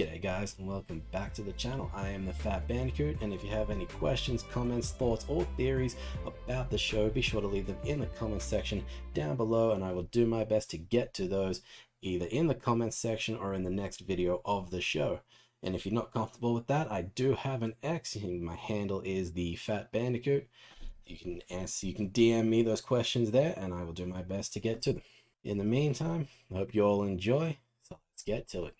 G'day guys, and welcome back to the channel. I am TheFatBandiCout, and if you have any questions, comments, thoughts, or theories about the show, be sure to leave them in the comments section down below, and I will do my best to get to those either in the comments section or in the next video of the show. And if you're not comfortable with that, I do have an X, and my handle is TheFatBandiCout. You can DM me those questions there, and I will do my best to get to them. In the meantime, I hope you all enjoy, so let's get to it.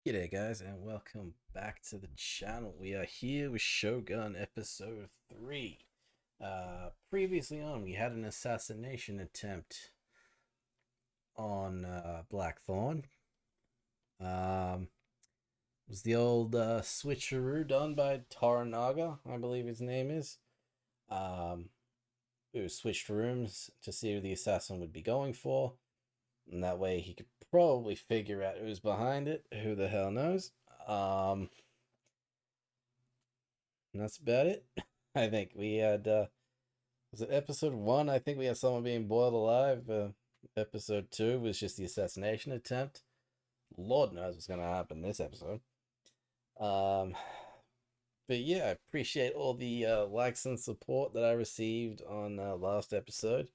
G'day guys, and welcome back to the channel. We are here with SHŌGUN episode 3. Previously on, we had an assassination attempt on Blackthorn. It was the old switcheroo done by Toranaga, I believe his name is. Who switched rooms to see who the assassin would be going for, and that way he could probably figure out who's behind it. Who the hell knows? And that's about it. I think we had was it episode 1? I think we had someone being boiled alive. Episode 2 was just the assassination attempt. Lord knows what's gonna happen this episode. But yeah, I appreciate all the likes and support that I received on last episode.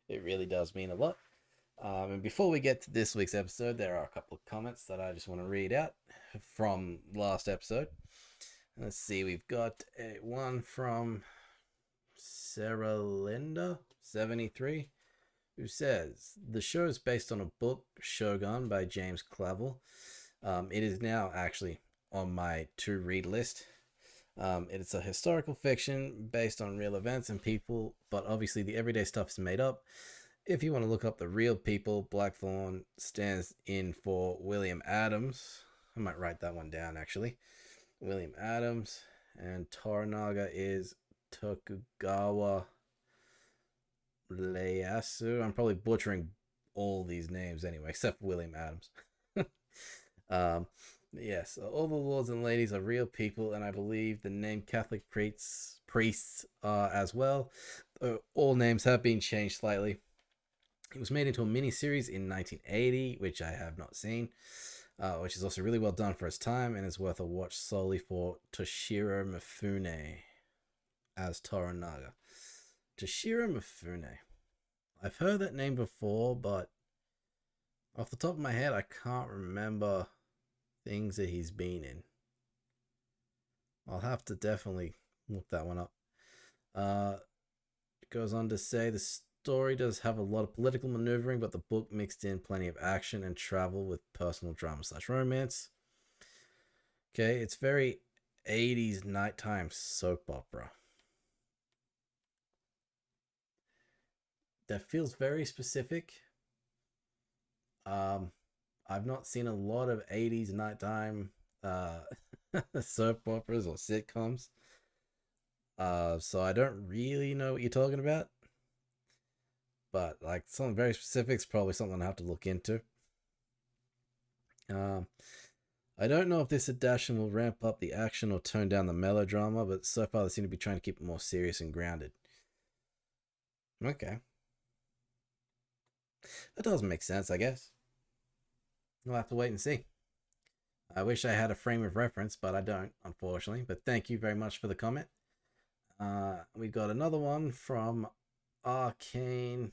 It really does mean a lot. And before we get to this week's episode, there are a couple of comments that I just want to read out from last episode. Let's see, we've got one from Sarah Linda 73, who says, the show is based on a book, SHŌGUN by James Clavell. It is now actually on my to-read list. It's a historical fiction based on real events and people, but obviously the everyday stuff is made up. If you want to look up the real people, Blackthorn stands in for William Adams. I might write that one down, actually. William Adams. And Toranaga is Tokugawa Ieyasu. I'm probably butchering all these names anyway, except for William Adams. Yes, all the lords and ladies are real people, and I believe the name Catholic priests are as well. All names have been changed slightly. It was made into a mini-series in 1980, which I have not seen, which is also really well done for its time and is worth a watch solely for Toshiro Mifune as Toranaga. Toshiro Mifune. I've heard that name before, but off the top of my head, I can't remember things that he's been in. I'll have to definitely look that one up. It goes on to say the story does have a lot of political maneuvering, but the book mixed in plenty of action and travel with personal drama / romance. Okay, it's very 80s nighttime soap opera. That feels very specific. I've not seen a lot of 80s nighttime soap operas or sitcoms. So I don't really know what you're talking about. But like something very specific is probably something I have to look into. I don't know if this adaptation will ramp up the action or tone down the melodrama, but so far they seem to be trying to keep it more serious and grounded. Okay. That does make sense, I guess. We'll have to wait and see. I wish I had a frame of reference, but I don't, unfortunately. But thank you very much for the comment. We got another one from Arcane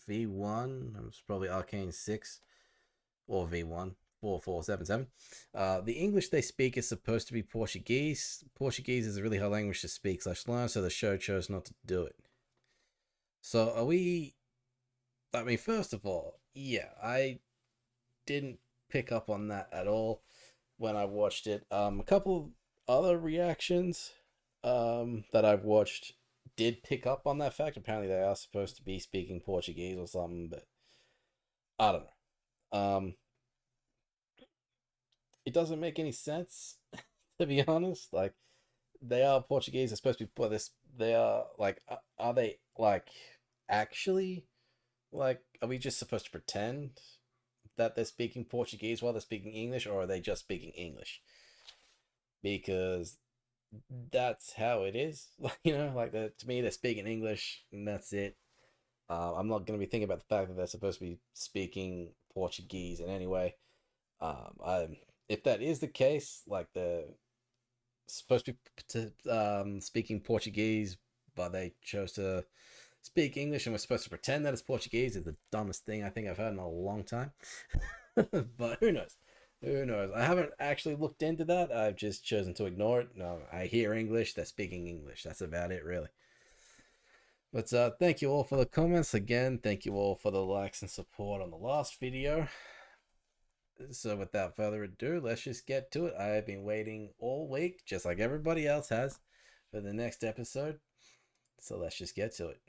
V1. It's probably Arcane 6 or V1 4477. The English they speak is supposed to be Portuguese. Portuguese is a really hard language to speak / learn, so the show chose not to do it. So are we... I mean, first of all, yeah, I didn't pick up on that at all when I watched it. A couple of other reactions that I've watched did pick up on that fact. Apparently they are supposed to be speaking Portuguese or something, but I don't know. It doesn't make any sense, to be honest. Like, they are Portuguese, they're supposed to be this. They are like, are they like actually like, are we just supposed to pretend that they're speaking Portuguese while they're speaking English, or are they just speaking English? Because that's how it is. You know, like, to me, they're speaking English and that's it. I'm not going to be thinking about the fact that they're supposed to be speaking Portuguese in any way. if that is the case, like they're supposed to be speaking Portuguese, but they chose to speak English and we're supposed to pretend that it's Portuguese, is the dumbest thing I think I've heard in a long time. But who knows? Who knows? I haven't actually looked into that. I've just chosen to ignore it. No, I hear English. They're speaking English. That's about it, really. But thank you all for the comments. Again, thank you all for the likes and support on the last video. So without further ado, let's just get to it. I have been waiting all week, just like everybody else has, for the next episode. So let's just get to it.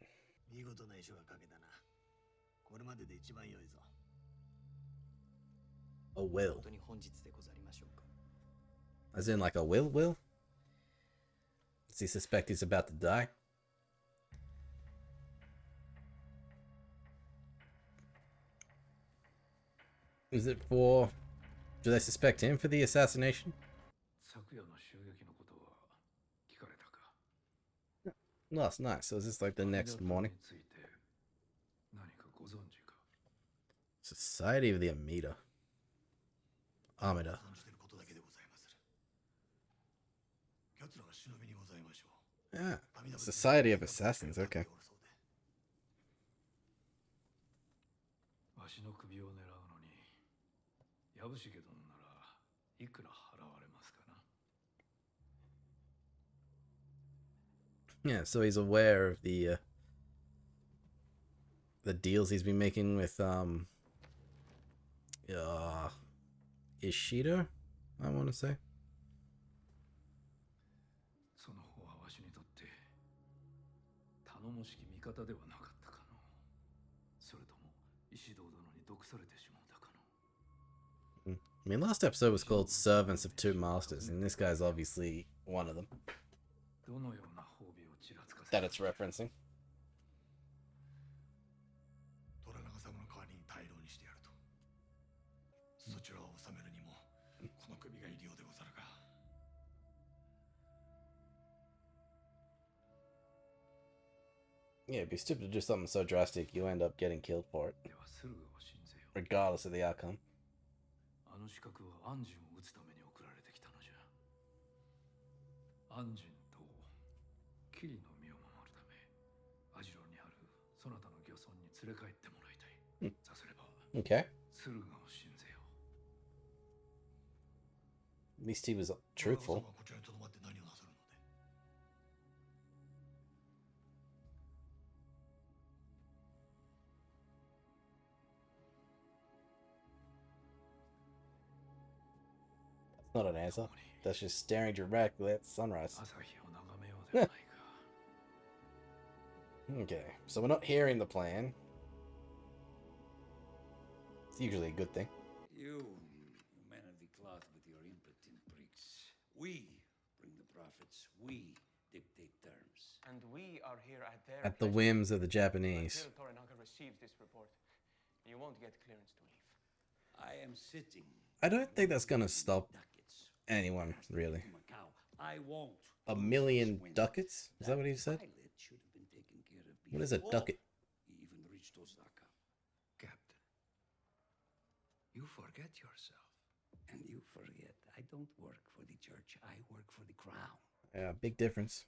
A will. As in like a will? Does he suspect he's about to die? Is it for... Do they suspect him for the assassination? No, that's nice. So is this like the next morning? Society of the Amida. Amida. Yeah. Society of Assassins, okay. Yeah, so he's aware of the deals he's been making with Ishida, I want to say. I mean, last episode was called Servants of Two Masters, and this guy's obviously one of them that it's referencing. Yeah, it'd be stupid to do something so drastic you end up getting killed for it, regardless of the outcome. Okay. At least he was truthful. That's not an answer. That's just staring directly at the sunrise. Okay, so we're not hearing the plan. It's usually a good thing. You men of the cloth with your impotent pricks. We bring the profits. We dictate terms. And we are here at their At the whims of the Japanese. Until Toranaga receives this report, you won't get clearance to leave. I am sitting. I don't think that's gonna stop anyone, really. I won't. A million ducats? Is that what he said? What is a ducat? He even reached Osaka. Captain, you forget yourself. And you forget, I don't work for the church. I work for the crown. Yeah, big difference.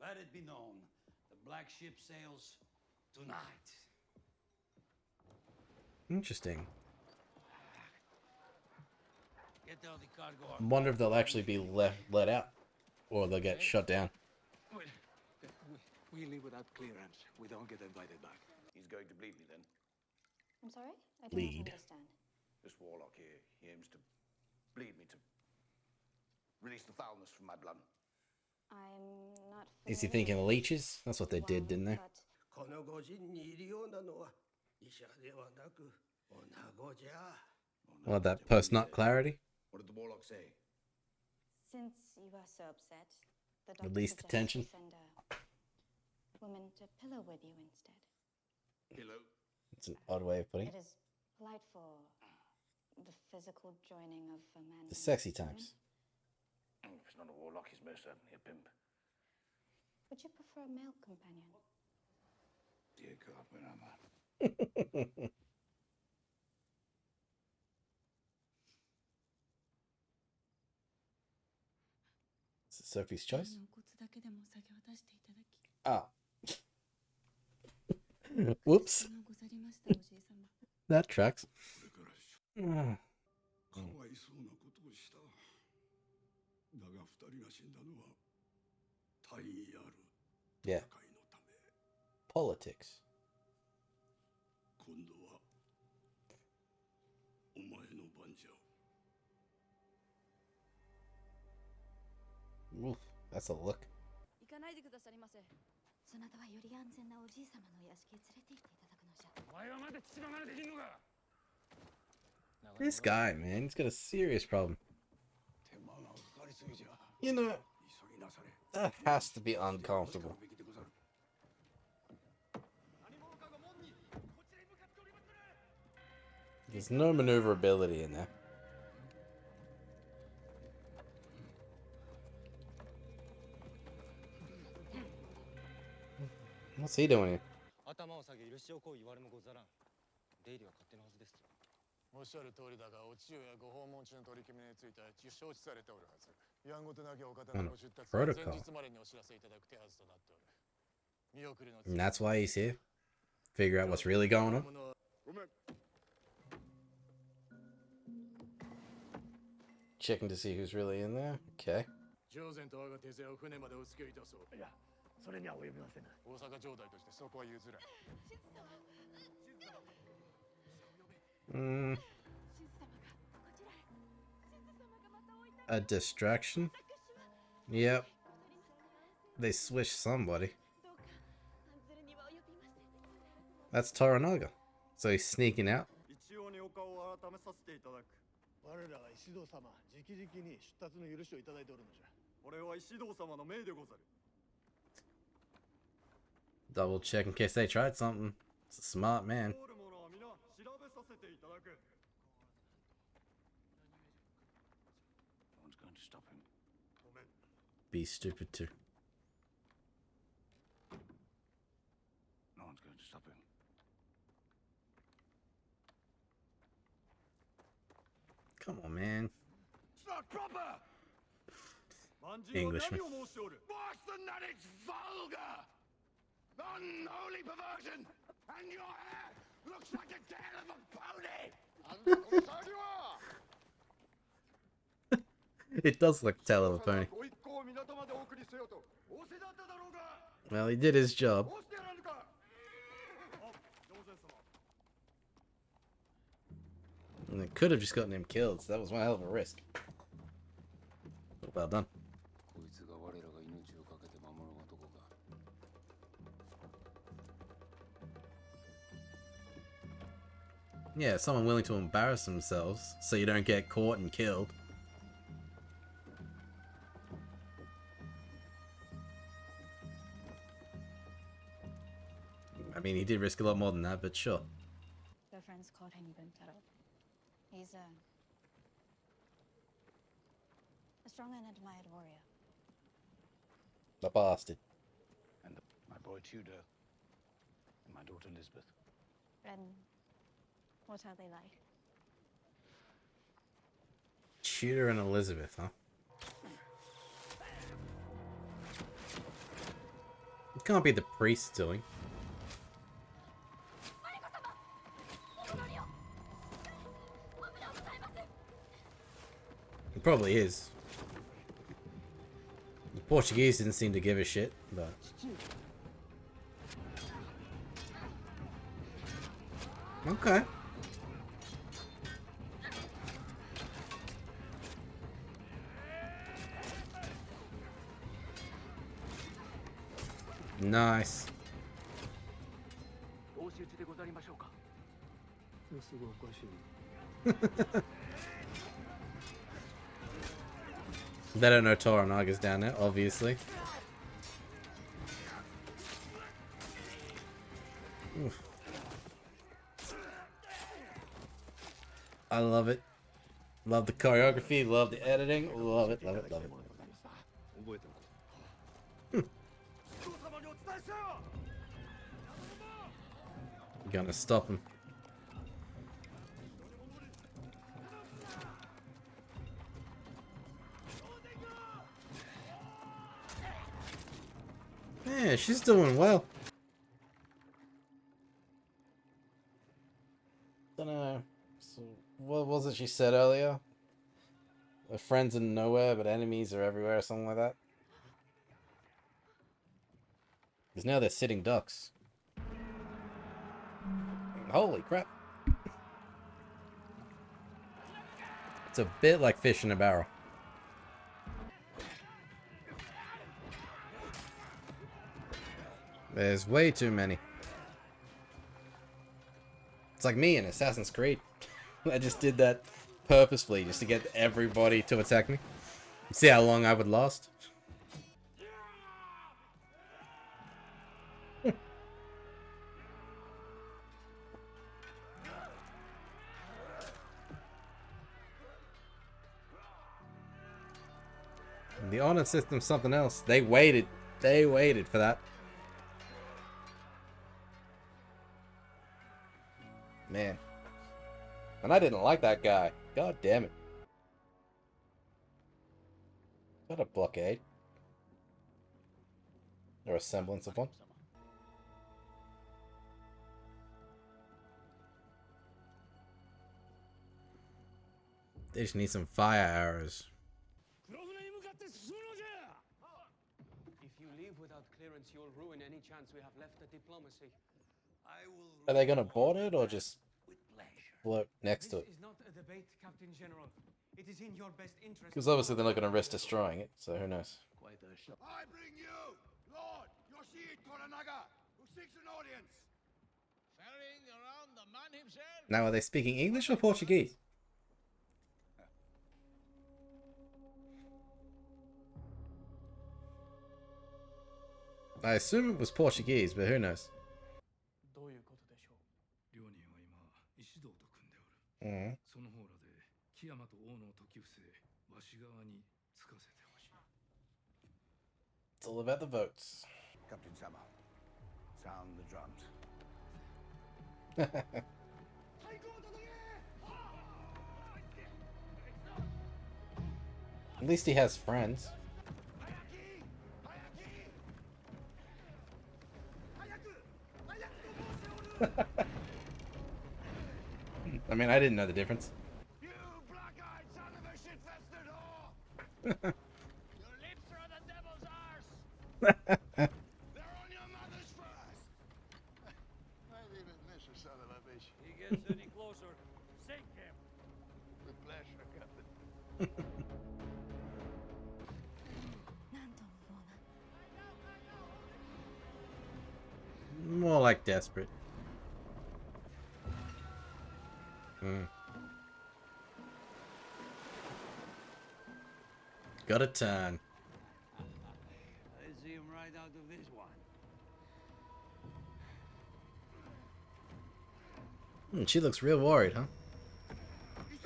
Let it be known, the black ship sails tonight. Interesting. Get all the cargo. I wonder if they'll actually be let out, or they'll get shut down. We leave without clearance. We don't get invited back. He's going to bleed me then. I'm sorry? I Bleed. don't understand. This warlock here, he aims to bleed me to release the foulness from my blood. I'm not. Is he thinking leeches? That's what they did, didn't they? Well, that post-nut clarity. What did the warlock say? Since you are so upset, the doctor Release the tension. suggested you send a woman to pillow with you instead. Pillow? It's an odd way of putting It it. is polite for the physical joining of a man. The and sexy a woman. times. If it's not a warlock, he's most certainly a pimp. Would you prefer a male companion? Dear God, where am I? Sophie's choice. のコツだけでも下げ渡していただき Ah. Whoops. あのござりましたおじい様 That tracks. かわいそうなことをした。だが二人が死んだのは大義ある Yeah. 戦いのため。 Politics. 今度はお前の番じゃ。 Oof, that's a look. 行かないでくださりませ。そなたはより安全なおじい様のお屋敷へ連れて行っていただくのじゃ。お前はまだ父離れできんのか。 This guy, man, he's got a serious problem. 手間がかかりすぎじゃ。 You know, 急ぎなされ。 that has to be uncomfortable. べきでござる。 There's no maneuverability in there. What's he doing here? 頭を下げ許しをこう言われもござらん。出入りは勝手なはずです。おっしゃる通りだが、お千代やご訪問中の取り決めについては承知されておるはず。やんごとなきお方のご出立は前 protocol. 日までにお知らせいただく手はずとなっておる。見送りの And that's why he's here. Figure out what's really going on. ごめん。 Checking to see who's really in there. Okay. 上善と我が手勢を船までお付けいたそう。いや、それには及びません。大阪城代としてそこは譲れ。 A distraction? Yep. They swished somebody. That's Toranaga. So he's sneaking out. 一応にお顔を改めさせていただく。我らが石堂様、直々に出立の許しをいただいておるのじゃ。これは石堂様の命でござる。 Double check in case they tried something. It's a smart man. 通る者は皆調べさせていただく。 No one's going to stop him. ごめん。 Be stupid too. No one's going to stop him. Come on, man. It's not proper! Englishman. Worse than that, it's vulgar! Unholy perversion! And your hair looks like the tail of a pony! It does look tail of a pony. ご一行を港までお送りせよと仰せだっただろうが。 Well, he did his job. どうしてやらぬか。あ、上善様。 And they could have just gotten him killed, so that was one hell of a risk. But well done. こいつが我らが命をかけて守る男か。 Yeah, someone willing to embarrass themselves so you don't get caught and killed. I mean, he did risk a lot more than that, but sure. Their friends called him Buntaro. He's a strong and admired warrior. The bastard. And my boy Tudor. And my daughter Elizabeth. And what are they like? Tudor and Elizabeth, huh? It can't be the priest doing. It probably is. The Portuguese didn't seem to give a shit, but... Okay. Nice. お仕打ちでござりましょうか。様子がおかしい。 They don't know Toranaga's down there, obviously. Oof. I love it. Love the choreography, love the editing, love it, love it, love it. Gonna stop him. Yeah, she's doing well. Don't know. So, what was it she said earlier? Her friends are nowhere, but enemies are everywhere, or something like that. Because now they're sitting ducks. Holy crap. It's a bit like fish in a barrel. There's way too many. It's like me in Assassin's Creed. I just did that purposefully just to get everybody to attack me. See how long I would last. The honor system's something else. They waited. They waited for that. Man. And I didn't like that guy. God damn it. Got a blockade. Or a semblance of one. They just need some fire arrows. If you leave without clearance, you'll ruin any chance we have left at diplomacy. Are they gonna board it or just float next to it? This is not a debate, Captain General. It is in your best interest. Because obviously they're not gonna risk destroying it, so who knows? I bring you, Lord Yoshihide Toranaga, who seeks an audience. Ferrying around the man himself. Now, are they speaking English or Portuguese? I assume it was Portuguese, but who knows? Mm. It's all about the votes. Captain Sama, sound the drums. At least he has friends. I mean, I didn't know the difference. You black-eyed son of a shit-fested whore! Your lips are on the devil's arse! They're on your mother's first! I didn't miss a son of a bitch. He gets any closer, sink him. With pleasure, Captain. More like desperate. Hmm. Got a turn. Let's see him right out of this one. She looks real worried, huh? Bring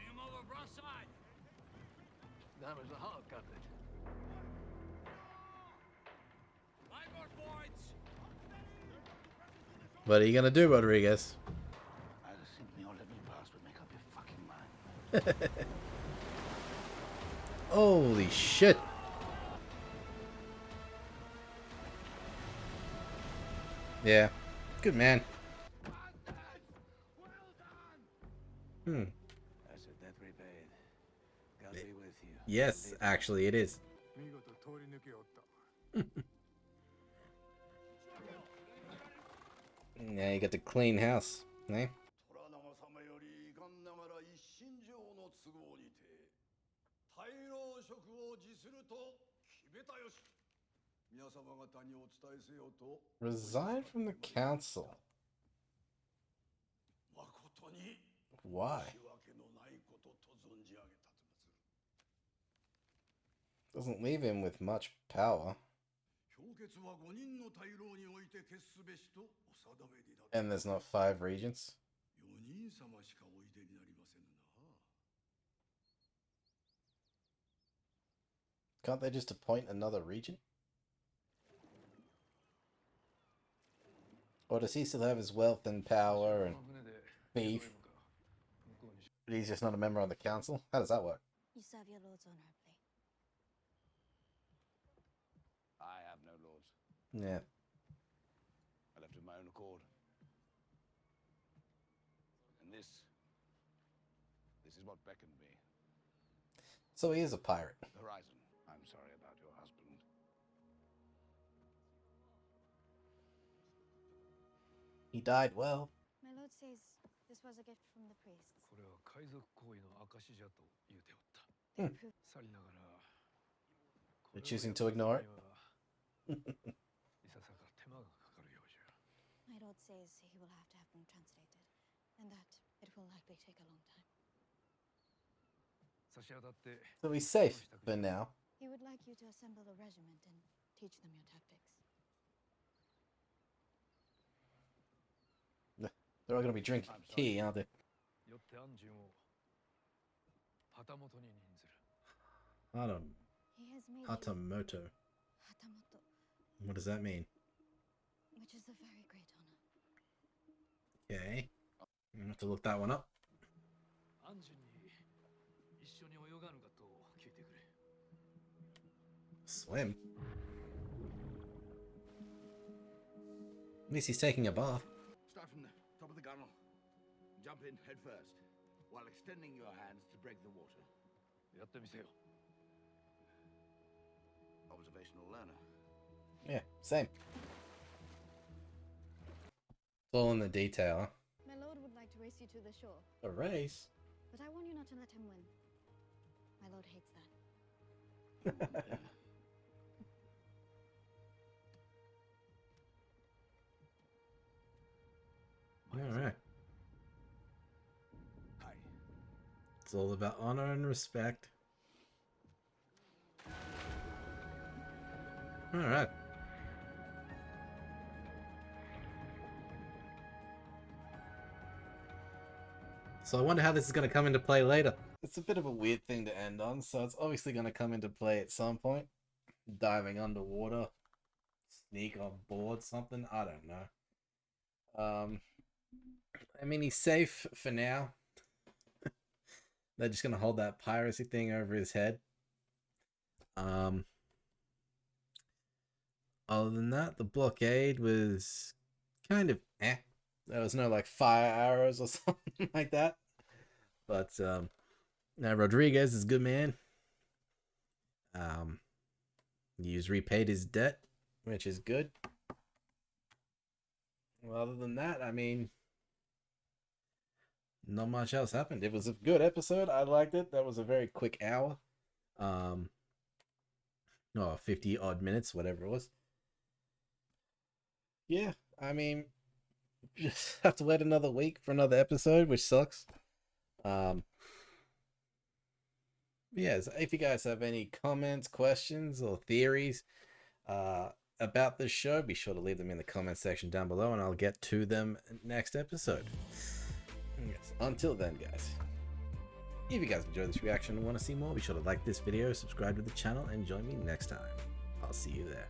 him over broadside. That was the halt, Captain. Five more points. What are you gonna do, Rodriguez? Either sink me or let me pass, but make up your fucking mind. Holy shit. Yeah. Good man. Hmm. That's a debt repaid. God be with you. Yes, actually it is. Yeah, you got the clean house, eh? 虎長様より遺憾ながら一身上の都合にて大老職を辞すると決めたよし皆様方にお伝えせよと Resign from the council. 誠に Why? 仕分けのないことと存じ上げたつます Doesn't leave him with much power. 評決は5人の大老において決すべしとお定めになって And there's not 5 regents. 4人様しかおいでになりませぬな Can't they just appoint another regent? Or does he still have his wealth and power and beef? But he's just not a member on the council? How does that work? You serve your lords honorably. I have no Yeah. I left of my own accord. And this is what beckoned me. So he is a pirate. Horizon, I'm sorry about your husband. He died well. My lord says this was a gift from the priests. これは海賊行為の証じゃと言うておった。 Hmm. さりながら、 You're choosing to ignore it? いささか手間がかかるようじゃ。 My lord says he will have to have them translated, and that it will likely take a long time. 差し当たって、 So he's safe for now. He would like you to assemble a regiment and teach them your tactics. They're all gonna be drinking tea, aren't they? よって安順を旗本に任ずる。 He has made you Hatamoto. Hatamoto, What does that mean? which is a very great honor. Okay. I'm gonna have to look that one up. 安順に一緒に泳がぬかと聞いてくれ。 Swim? At least he's taking a bath. Start from the top of the gunwale. Jump in head first, while extending your hands to break the water. やってみせよ。 Observational learner. Yeah, same. It's all in the detail, huh? My lord would like to race you to the shore, A race? but I warn you not to let him win. My lord hates that. Alright. Hi. It's all about honor and respect. Alright. So I wonder how this is going to come into play later. It's a bit of a weird thing to end on, so it's obviously going to come into play at some point. Diving underwater, sneak on board something, I don't know. I mean, he's safe for now. They're just going to hold that piracy thing over his head. Other than that, the blockade was kind of eh. There was no like fire arrows or something like that. But now Rodriguez is a good man. He's repaid his debt, which is good. Well, other than that, I mean, not much else happened. It was a good episode. I liked it. That was a very quick hour. 50 odd minutes, whatever it was. Yeah, I mean, just have to wait another week for another episode, which sucks. Yes, if you guys have any comments, questions, or theories about this show, be sure to leave them in the comment section down below, and I'll get to them next episode. Yes, until then, guys, if you guys enjoyed this reaction and want to see more, be sure to like this video, subscribe to the channel, and join me next time. I'll see you there.